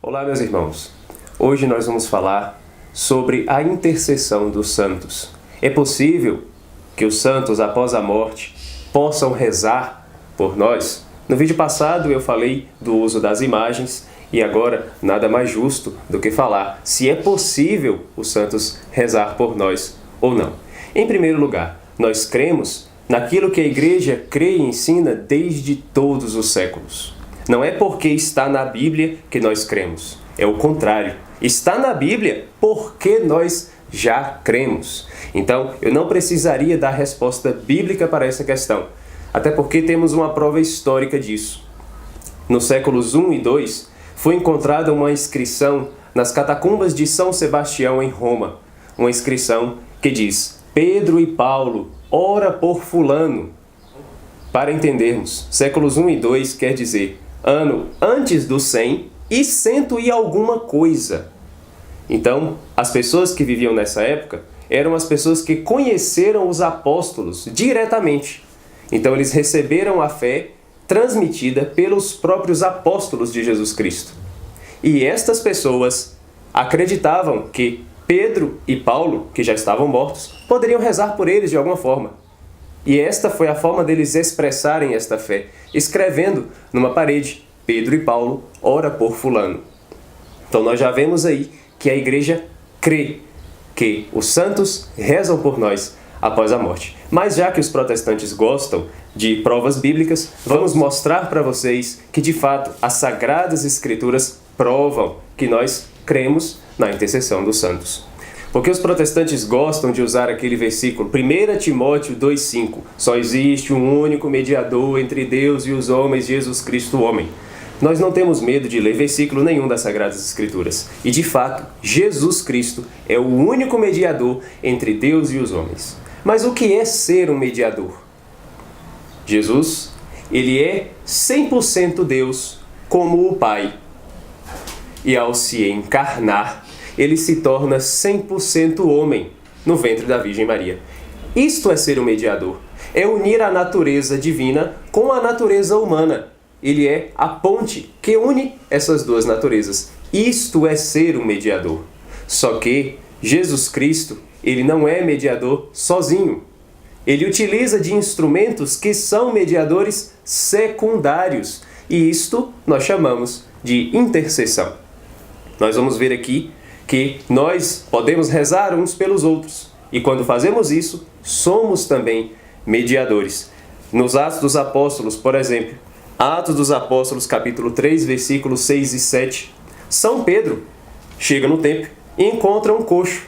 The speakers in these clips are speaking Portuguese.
Olá, meus irmãos. Hoje nós vamos falar sobre a intercessão dos santos. É possível que os santos, após a morte, possam rezar por nós? No vídeo passado eu falei do uso das imagens e agora nada mais justo do que falar se é possível os santos rezar por nós ou não. Em primeiro lugar, nós cremos naquilo que a Igreja crê e ensina desde todos os séculos. Não é porque está na Bíblia que nós cremos. É o contrário. Está na Bíblia porque nós já cremos. Então, eu não precisaria dar resposta bíblica para essa questão. Até porque temos uma prova histórica disso. Nos séculos I e II, foi encontrada uma inscrição nas catacumbas de São Sebastião, em Roma. Uma inscrição que diz: Pedro e Paulo, ora por fulano. Para entendermos, séculos I e II quer dizer ano antes do 100 e 100 e alguma coisa. Então, as pessoas que viviam nessa época eram as pessoas que conheceram os apóstolos diretamente. Então, eles receberam a fé transmitida pelos próprios apóstolos de Jesus Cristo. E estas pessoas acreditavam que Pedro e Paulo, que já estavam mortos, poderiam rezar por eles de alguma forma. E esta foi a forma deles expressarem esta fé, escrevendo numa parede: Pedro e Paulo, ora por fulano. Então nós já vemos aí que a Igreja crê que os santos rezam por nós após a morte. Mas já que os protestantes gostam de provas bíblicas, vamos mostrar para vocês que de fato as Sagradas Escrituras provam que nós cremos na intercessão dos santos. Porque os protestantes gostam de usar aquele versículo, 1 Timóteo 2,5. Só existe um único mediador entre Deus e os homens, Jesus Cristo, o homem. Nós não temos medo de ler versículo nenhum das Sagradas Escrituras. E de fato, Jesus Cristo é o único mediador entre Deus e os homens. Mas o que é ser um mediador? Jesus, ele é 100% Deus, como o Pai. E ao se encarnar, ele se torna 100% homem no ventre da Virgem Maria. Isto é ser um mediador. É unir a natureza divina com a natureza humana. Ele é a ponte que une essas duas naturezas. Isto é ser um mediador. Só que Jesus Cristo, ele não é mediador sozinho. Ele utiliza de instrumentos que são mediadores secundários. E isto nós chamamos de intercessão. Nós vamos ver aqui que nós podemos rezar uns pelos outros. E quando fazemos isso, somos também mediadores. Nos Atos dos Apóstolos, por exemplo, Atos dos Apóstolos, capítulo 3, versículos 6 e 7. São Pedro chega no templo e encontra um coxo.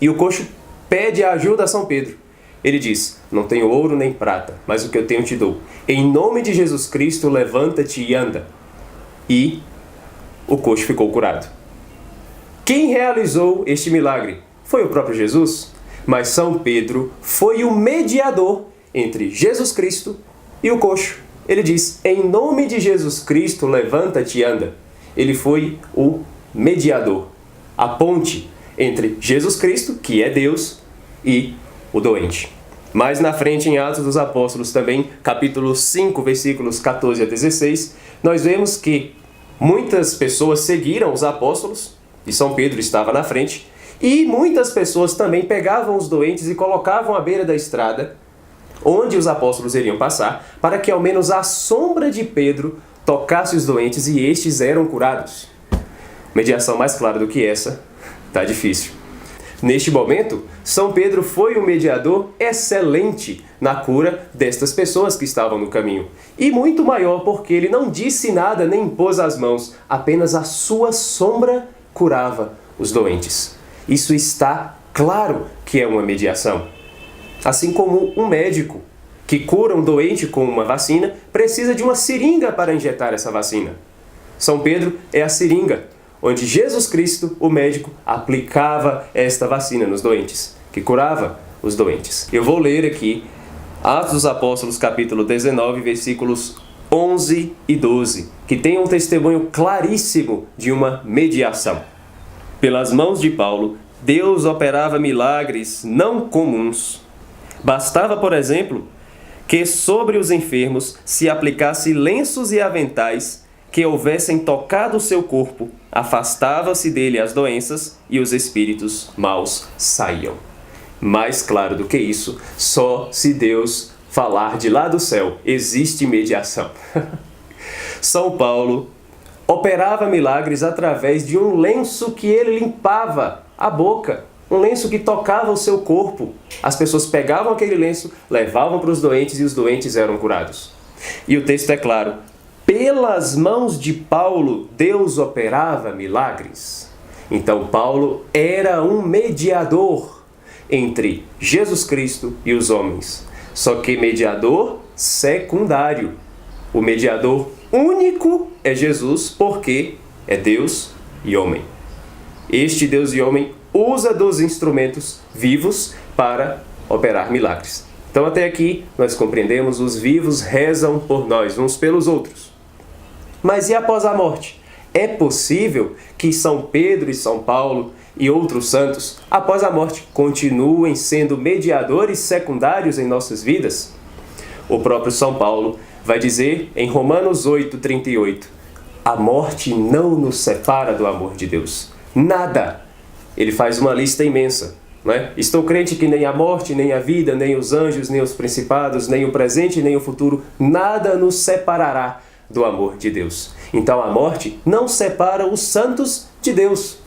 E o coxo pede ajuda a São Pedro. Ele diz: não tenho ouro nem prata, mas o que eu tenho te dou. Em nome de Jesus Cristo, levanta-te e anda. E o coxo ficou curado. Quem realizou este milagre? Foi o próprio Jesus, mas São Pedro foi o mediador entre Jesus Cristo e o coxo. Ele diz: em nome de Jesus Cristo, levanta-te e anda. Ele foi o mediador, a ponte entre Jesus Cristo, que é Deus, e o doente. Mais na frente, em Atos dos Apóstolos também, capítulo 5, versículos 14 a 16, nós vemos que muitas pessoas seguiram os apóstolos, e São Pedro estava na frente, e muitas pessoas também pegavam os doentes e colocavam à beira da estrada, onde os apóstolos iriam passar, para que ao menos a sombra de Pedro tocasse os doentes e estes eram curados. Mediação mais clara do que essa, tá difícil. Neste momento, São Pedro foi um mediador excelente na cura destas pessoas que estavam no caminho. E muito maior porque ele não disse nada nem impôs as mãos, apenas a sua sombra curava os doentes. Isso está claro que é uma mediação. Assim como um médico que cura um doente com uma vacina precisa de uma seringa para injetar essa vacina. São Pedro é a seringa, onde Jesus Cristo, o médico, aplicava esta vacina nos doentes, que curava os doentes. Eu vou ler aqui Atos dos Apóstolos, capítulo 19, versículos 11 e 12, que tem um testemunho claríssimo de uma mediação. Pelas mãos de Paulo, Deus operava milagres não comuns. Bastava, por exemplo, que sobre os enfermos se aplicasse lenços e aventais que houvessem tocado o seu corpo, afastava-se dele as doenças e os espíritos maus saíam. Mais claro do que isso, só se Deus falar de lá do céu, existe mediação. São Paulo operava milagres através de um lenço que ele limpava a boca, um lenço que tocava o seu corpo. As pessoas pegavam aquele lenço, levavam para os doentes e os doentes eram curados. E o texto é claro, pelas mãos de Paulo, Deus operava milagres. Então Paulo era um mediador entre Jesus Cristo e os homens. Só que mediador secundário. O mediador único é Jesus, porque é Deus e homem. Este Deus e homem usa dos instrumentos vivos para operar milagres. Então até aqui nós compreendemos, os vivos rezam por nós, uns pelos outros. Mas e após a morte? É possível que São Pedro e São Paulo e outros santos, após a morte, continuem sendo mediadores secundários em nossas vidas? O próprio São Paulo vai dizer em Romanos 8:38, a morte não nos separa do amor de Deus. Nada. Ele faz uma lista imensa. Né? Estou crente que nem a morte, nem a vida, nem os anjos, nem os principados, nem o presente, nem o futuro, nada nos separará do amor de Deus. Então a morte não separa os santos de Deus.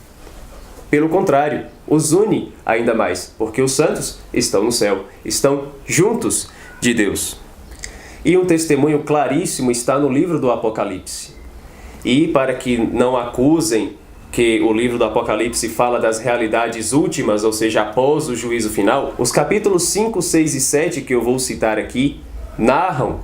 Pelo contrário, os une ainda mais, porque os santos estão no céu, estão juntos de Deus. E um testemunho claríssimo está no livro do Apocalipse. E para que não acusem que o livro do Apocalipse fala das realidades últimas, ou seja, após o juízo final, os capítulos 5, 6 e 7, que eu vou citar aqui, narram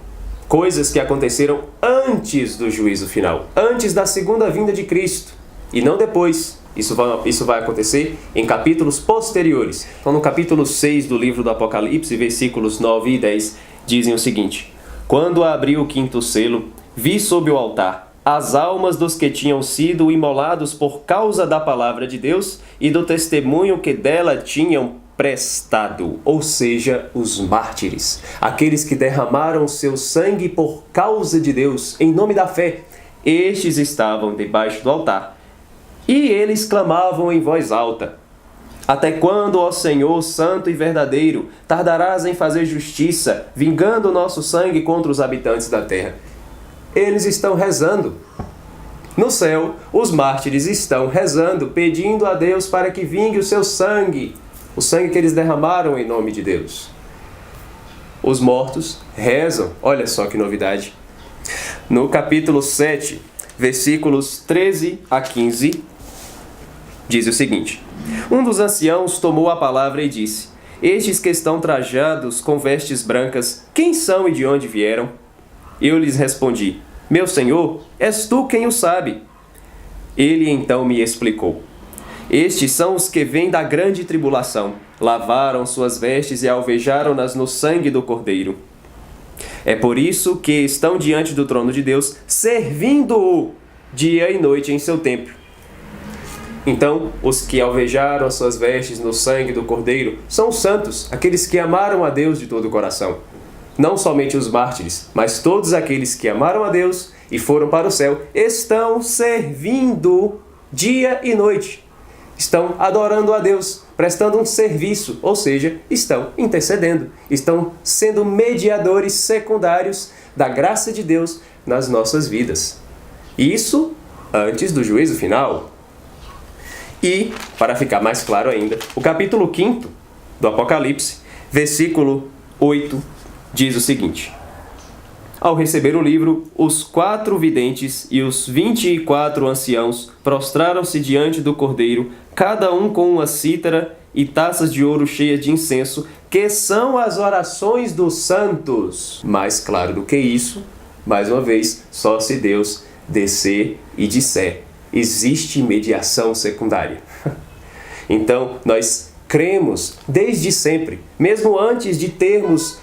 coisas que aconteceram antes do juízo final, antes da segunda vinda de Cristo, e não depois. Isso vai acontecer em capítulos posteriores. Então, no capítulo 6 do livro do Apocalipse, versículos 9 e 10, dizem o seguinte: quando abri o quinto selo, vi sob o altar as almas dos que tinham sido imolados por causa da palavra de Deus e do testemunho que dela tinham prestado, ou seja, os mártires, aqueles que derramaram seu sangue por causa de Deus, em nome da fé. Estes estavam debaixo do altar, e eles clamavam em voz alta: até quando, ó Senhor, santo e verdadeiro, tardarás em fazer justiça, vingando o nosso sangue contra os habitantes da terra? Eles estão rezando. No céu, os mártires estão rezando, pedindo a Deus para que vingue o seu sangue, o sangue que eles derramaram em nome de Deus. Os mortos rezam. Olha só que novidade. No capítulo 7, versículos 13 a 15, diz o seguinte: um dos anciãos tomou a palavra e disse: estes que estão trajados com vestes brancas, quem são e de onde vieram? Eu lhes respondi: meu senhor, és tu quem o sabe. Ele então me explicou: estes são os que vêm da grande tribulação, lavaram suas vestes e alvejaram-nas no sangue do Cordeiro. É por isso que estão diante do trono de Deus, servindo-o dia e noite em seu templo. Então, os que alvejaram as suas vestes no sangue do Cordeiro são os santos, aqueles que amaram a Deus de todo o coração. Não somente os mártires, mas todos aqueles que amaram a Deus e foram para o céu, estão servindo dia e noite. Estão adorando a Deus, prestando um serviço, ou seja, estão intercedendo, estão sendo mediadores secundários da graça de Deus nas nossas vidas. Isso antes do juízo final. E, para ficar mais claro ainda, o capítulo 5 do Apocalipse, versículo 8, diz o seguinte: ao receber o livro, os 4 videntes e os 24 anciãos prostraram-se diante do Cordeiro, cada um com uma cítara e taças de ouro cheias de incenso, que são as orações dos santos. Mais claro do que isso, mais uma vez, só se Deus descer e disser: existe mediação secundária. Então, nós cremos desde sempre, mesmo antes de termos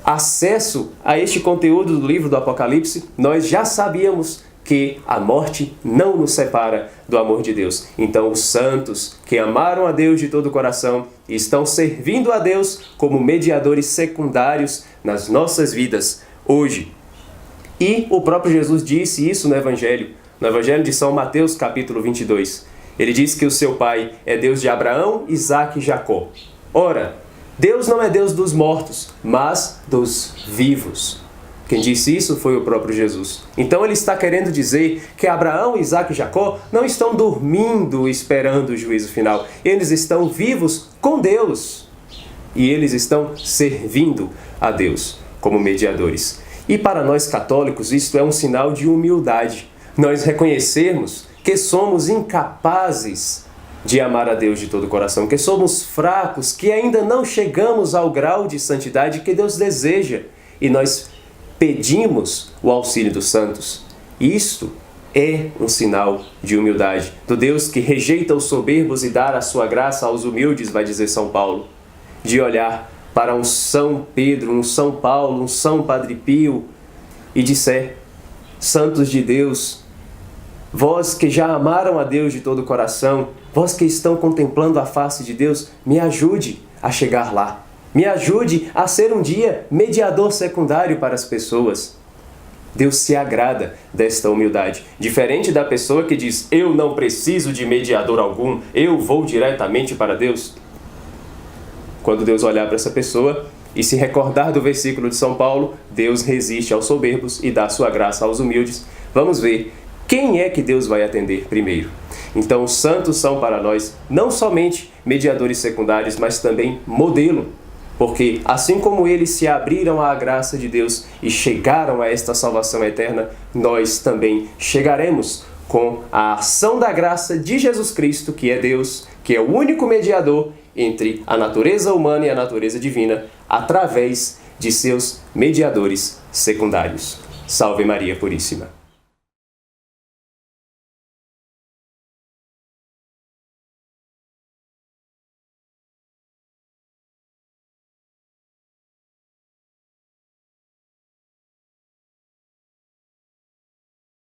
acesso a este conteúdo do livro do Apocalipse, nós já sabíamos que a morte não nos separa do amor de Deus. Então, os santos que amaram a Deus de todo o coração estão servindo a Deus como mediadores secundários nas nossas vidas hoje. E o próprio Jesus disse isso no Evangelho de São Mateus, capítulo 22. Ele diz que o seu pai é Deus de Abraão, Isaque e Jacó. Ora, Deus não é Deus dos mortos, mas dos vivos. Quem disse isso foi o próprio Jesus. Então ele está querendo dizer que Abraão, Isaque e Jacó não estão dormindo esperando o juízo final. Eles estão vivos com Deus. E eles estão servindo a Deus como mediadores. E para nós católicos isto é um sinal de humildade. Nós reconhecermos que somos incapazes de amar a Deus de todo o coração, que somos fracos, que ainda não chegamos ao grau de santidade que Deus deseja. E nós pedimos o auxílio dos santos. Isto é um sinal de humildade, do Deus que rejeita os soberbos e dá a sua graça aos humildes, vai dizer São Paulo. De olhar para um São Pedro, um São Paulo, um São Padre Pio e disser: santos de Deus, vós que já amaram a Deus de todo o coração, vós que estão contemplando a face de Deus, me ajude a chegar lá. Me ajude a ser um dia mediador secundário para as pessoas. Deus se agrada desta humildade. Diferente da pessoa que diz: eu não preciso de mediador algum, eu vou diretamente para Deus. Quando Deus olhar para essa pessoa e se recordar do versículo de São Paulo, Deus resiste aos soberbos e dá sua graça aos humildes. Vamos ver quem é que Deus vai atender primeiro. Então, os santos são para nós não somente mediadores secundários, mas também modelo. Porque assim como eles se abriram à graça de Deus e chegaram a esta salvação eterna, nós também chegaremos com a ação da graça de Jesus Cristo, que é Deus, que é o único mediador entre a natureza humana e a natureza divina, através de seus mediadores secundários. Salve Maria Puríssima!